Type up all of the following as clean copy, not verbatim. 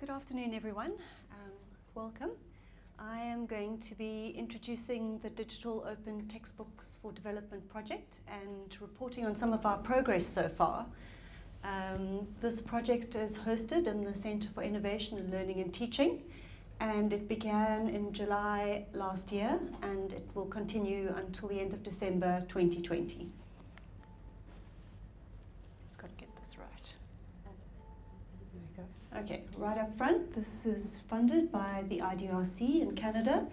Good afternoon, everyone. Welcome. I am going to be introducing the Digital Open Textbooks for Development project and reporting on some of our progress so far. This project is hosted in the Centre for Innovation in Learning and Teaching, and it began in July last year, and it will continue until the end of December 2020. Just got to get this right. There we go. Okay, right up front, this is funded by the IDRC in Canada,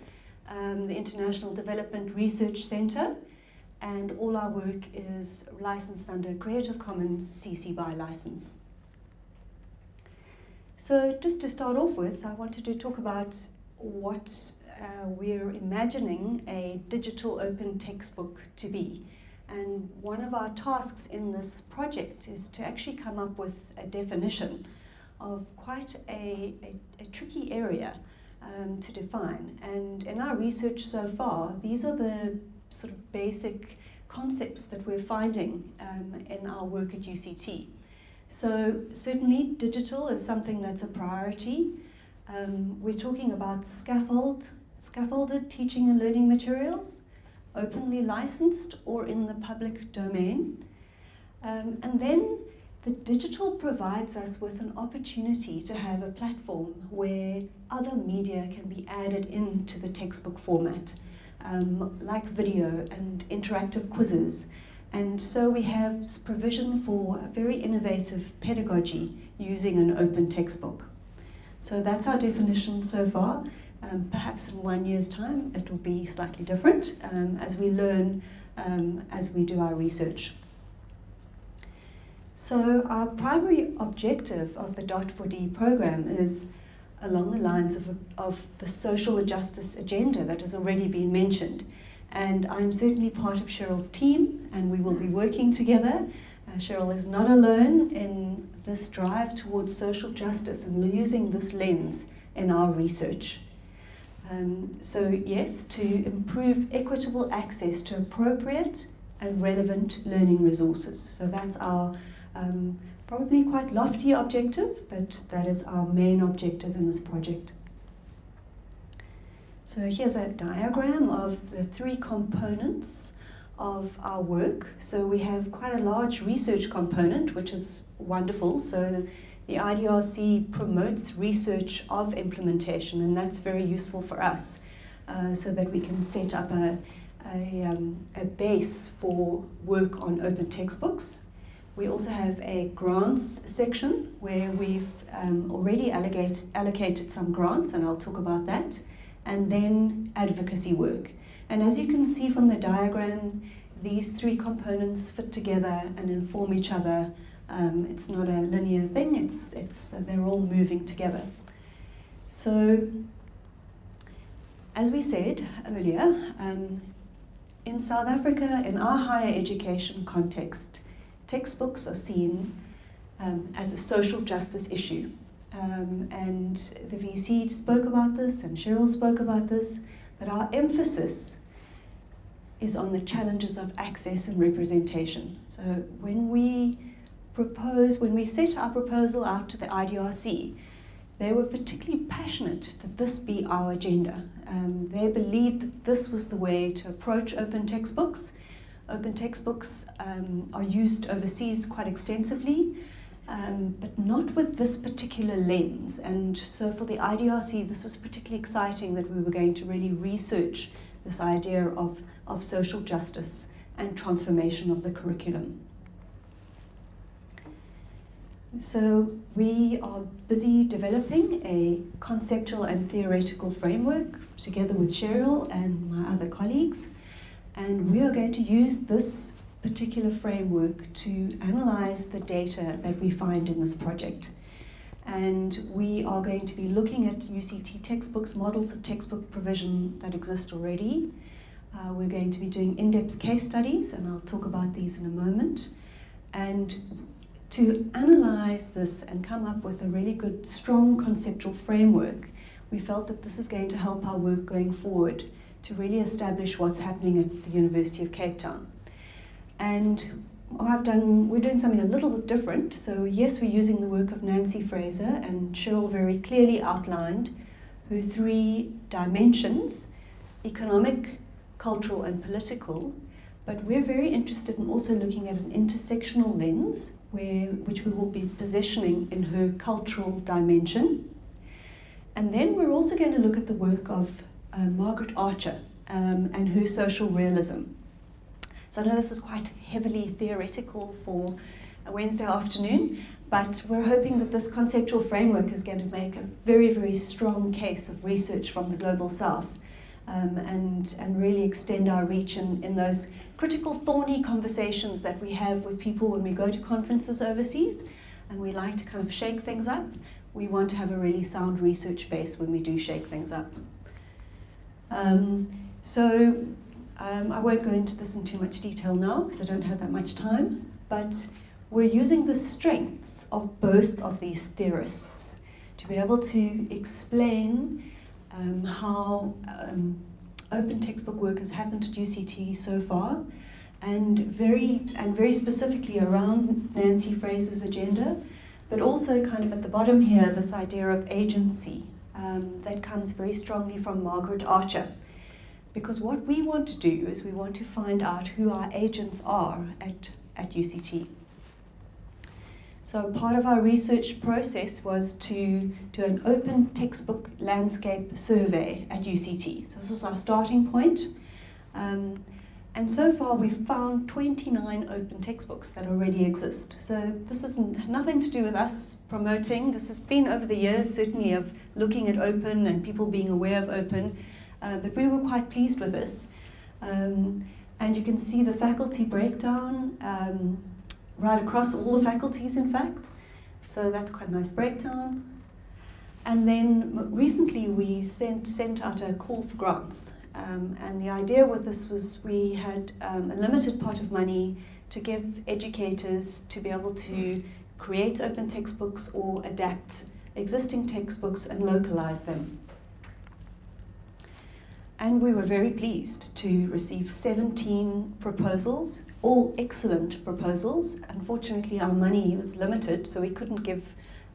the International Development Research Centre, and all our work is licensed under Creative Commons CC BY license. So just to start off with, I wanted to talk about what we're imagining a digital open textbook to be. And one of our tasks in this project is to actually come up with a definition of quite a tricky area to define. And in our research so far, these are the sort of basic concepts that we're finding in our work at UCT. So certainly digital is something that's a priority. We're talking about scaffolded teaching and learning materials, openly licensed or in the public domain. And then the digital provides us with an opportunity to have a platform where other media can be added into the textbook format, like video and interactive quizzes. And so we have provision for a very innovative pedagogy using an open textbook. So that's our definition so far. Perhaps in 1 year's time it will be slightly different as we learn as we do our research. So our primary objective of the Dot4D program is along the lines of the social justice agenda that has already been mentioned. And I'm certainly part of Cheryl's team, and we will be working together. Cheryl is not alone in this drive towards social justice and using this lens in our research. So yes, to improve equitable access to appropriate and relevant learning resources. So that's our probably quite lofty objective, but that is our main objective in this project. So here's a diagram of the three components of our work. So we have quite a large research component, which is wonderful. So the IDRC promotes research of implementation, and that's very useful for us so that we can set up a base for work on open textbooks. We also have a grants section where we've already allocated some grants, and I'll talk about that. And then advocacy work. And as you can see from the diagram, these three components fit together and inform each other. It's not a linear thing, they're all moving together. So, as we said earlier, in South Africa, in our higher education context, textbooks are seen as a social justice issue. And the VC spoke about this, and Cheryl spoke about this, but our emphasis is on the challenges of access and representation. So when we set our proposal out to the IDRC, they were particularly passionate that this be our agenda. They believed that this was the way to approach open textbooks. Open textbooks are used overseas quite extensively, but not with this particular lens. And so for the IDRC, this was particularly exciting that we were going to really research this idea of social justice and transformation of the curriculum. So we are busy developing a conceptual and theoretical framework together with Cheryl and my other colleagues. And we are going to use this particular framework to analyze the data that we find in this project. And we are going to be looking at UCT textbooks, models of textbook provision that exist already. We're going to be doing in-depth case studies, and I'll talk about these in a moment. And to analyze this and come up with a really good, strong conceptual framework, we felt that this is going to help our work going forward to really establish what's happening at the University of Cape Town. And we're doing something a little bit different. So yes, we're using the work of Nancy Fraser, and Cheryl very clearly outlined her 3 dimensions: economic, cultural and political. But we're very interested in also looking at an intersectional lens, which we will be positioning in her cultural dimension. And then we're also going to look at the work of Margaret Archer and her social realism. So I know this is quite heavily theoretical for a Wednesday afternoon, but we're hoping that this conceptual framework is going to make a very, very strong case of research from the Global South, and really extend our reach in those critical, thorny conversations that we have with people when we go to conferences overseas, and we like to kind of shake things up. We want to have a really sound research base when we do shake things up. I won't go into this in too much detail now because I don't have that much time, but we're using the strengths of both of these theorists to be able to explain how open textbook work has happened at UCT so far, and very specifically around Nancy Fraser's agenda, but also kind of at the bottom here, this idea of agency that comes very strongly from Margaret Archer. Because what we want to do is we want to find out who our agents are at UCT. So part of our research process was to do an open textbook landscape survey at UCT. So this was our starting point. And so far we've found 29 open textbooks that already exist. So this is nothing to do with us promoting. This has been over the years, certainly, of looking at open and people being aware of open. But we were quite pleased with this. And you can see the faculty breakdown right across all the faculties, in fact. So that's quite a nice breakdown. And then recently we sent out a call for grants. And the idea with this was we had a limited pot of money to give educators to be able to create open textbooks or adapt existing textbooks and localize them. And we were very pleased to receive 17 proposals, all excellent proposals. Unfortunately, our money was limited, so we couldn't give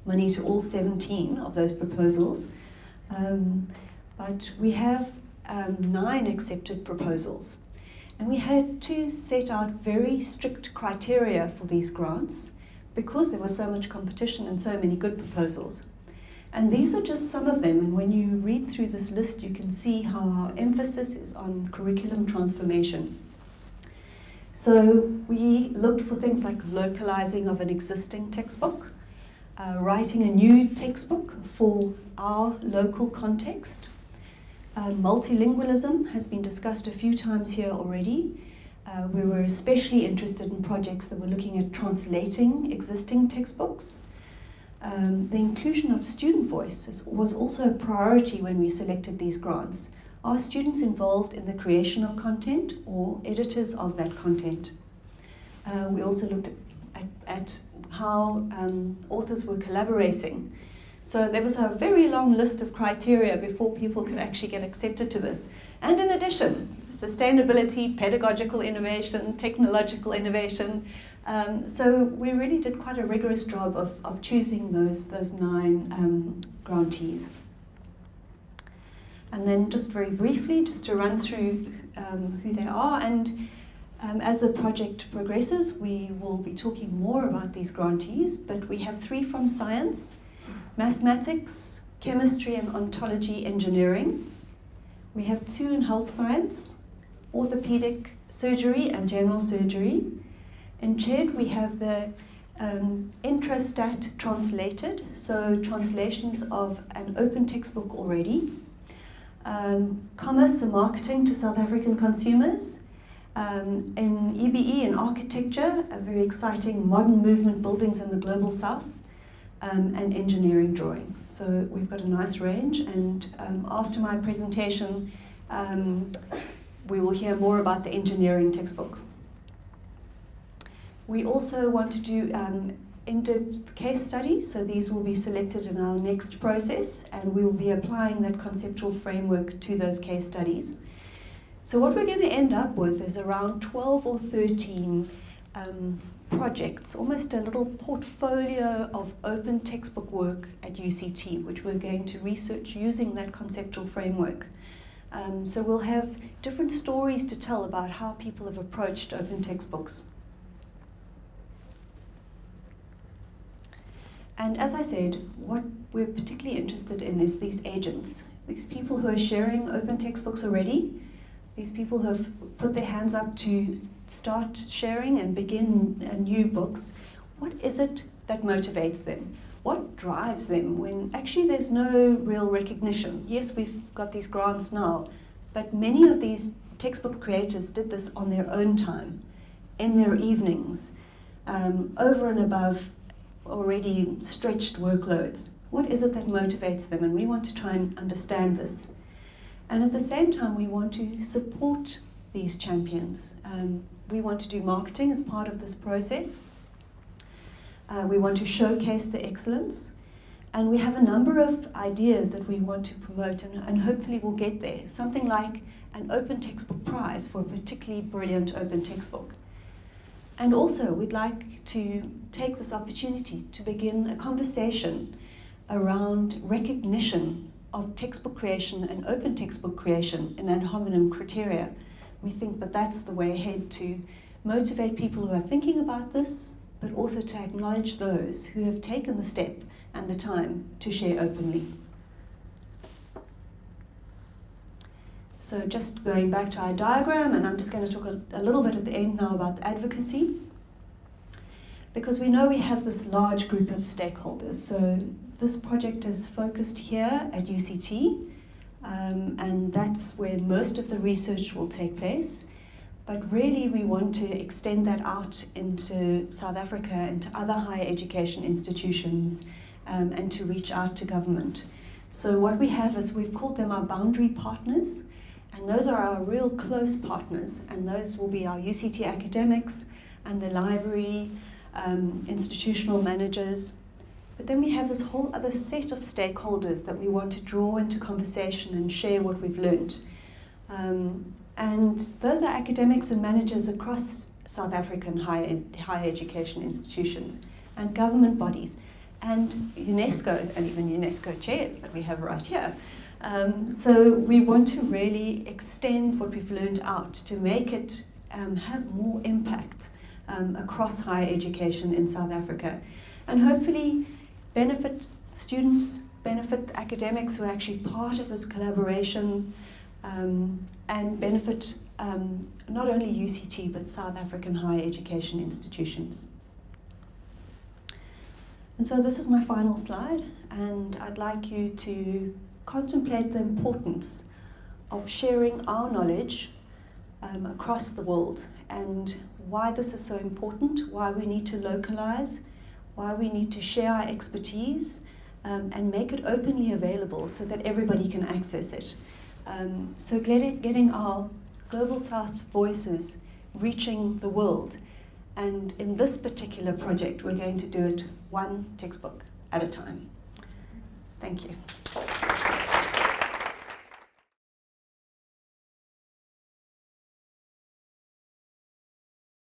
money to all 17 of those proposals. But we have 9 accepted proposals. And we had to set out very strict criteria for these grants because there was so much competition and so many good proposals. And these are just some of them, and when you read through this list, you can see how our emphasis is on curriculum transformation. So we looked for things like localizing of an existing textbook, writing a new textbook for our local context. Multilingualism has been discussed a few times here already. We were especially interested in projects that were looking at translating existing textbooks. The inclusion of student voice was also a priority when we selected these grants. Are students involved in the creation of content or editors of that content? We also looked at how authors were collaborating. So there was a very long list of criteria before people could actually get accepted to this. And in addition, sustainability, pedagogical innovation, technological innovation. So we really did quite a rigorous job of choosing those 9 grantees. And then just very briefly, just to run through who they are, and as the project progresses, we will be talking more about these grantees, but we have 3 from science, mathematics, chemistry and ontology engineering. We have 2 in health science, orthopedic surgery and general surgery. In CHED, we have the Introstat translated, so translations of an open textbook already. Commerce and marketing to South African consumers. In EBE and architecture, a very exciting modern movement buildings in the Global South, and engineering drawing. So we've got a nice range, and after my presentation, we will hear more about the engineering textbook. We also want to do in-depth case studies, so these will be selected in our next process, and we will be applying that conceptual framework to those case studies. So what we're going to end up with is around 12 or 13 projects, almost a little portfolio of open textbook work at UCT, which we're going to research using that conceptual framework. So we'll have different stories to tell about how people have approached open textbooks. And as I said, what we're particularly interested in is these agents, these people who are sharing open textbooks already, these people who have put their hands up to start sharing and begin new books. What is it that motivates them? What drives them when actually there's no real recognition? Yes, we've got these grants now, but many of these textbook creators did this on their own time, in their evenings, over and above already stretched workloads. What is it that motivates them? And we want to try and understand this. And at the same time, we want to support these champions. We want to do marketing as part of this process. We want to showcase the excellence. And we have a number of ideas that we want to promote, and hopefully we'll get there. Something like an open textbook prize for a particularly brilliant open textbook. And also, we'd like to take this opportunity to begin a conversation around recognition of textbook creation and open textbook creation in ad hominem criteria. We think that that's the way ahead to motivate people who are thinking about this, but also to acknowledge those who have taken the step and the time to share openly. So just going back to our diagram, and I'm just going to talk a little bit at the end now about advocacy, because we know we have this large group of stakeholders. So this project is focused here at UCT, and that's where most of the research will take place. But really we want to extend that out into South Africa, into other higher education institutions, and to reach out to government. So what we have is we've called them our boundary partners, and those are our real close partners, and those will be our UCT academics and the library, institutional managers. But then we have this whole other set of stakeholders that we want to draw into conversation and share what we've learned. And those are academics and managers across South African higher education institutions and government bodies and UNESCO, and even UNESCO chairs that we have right here. So we want to really extend what we've learned out to make it have more impact across higher education in South Africa, and hopefully benefit students, benefit academics who are actually part of this collaboration, and benefit not only UCT but South African higher education institutions. And so this is my final slide, and I'd like you to contemplate the importance of sharing our knowledge across the world, and why this is so important, why we need to localize, why we need to share our expertise, and make it openly available so that everybody can access it. So getting our Global South voices reaching the world. And in this particular project, we're going to do it one textbook at a time. Thank you.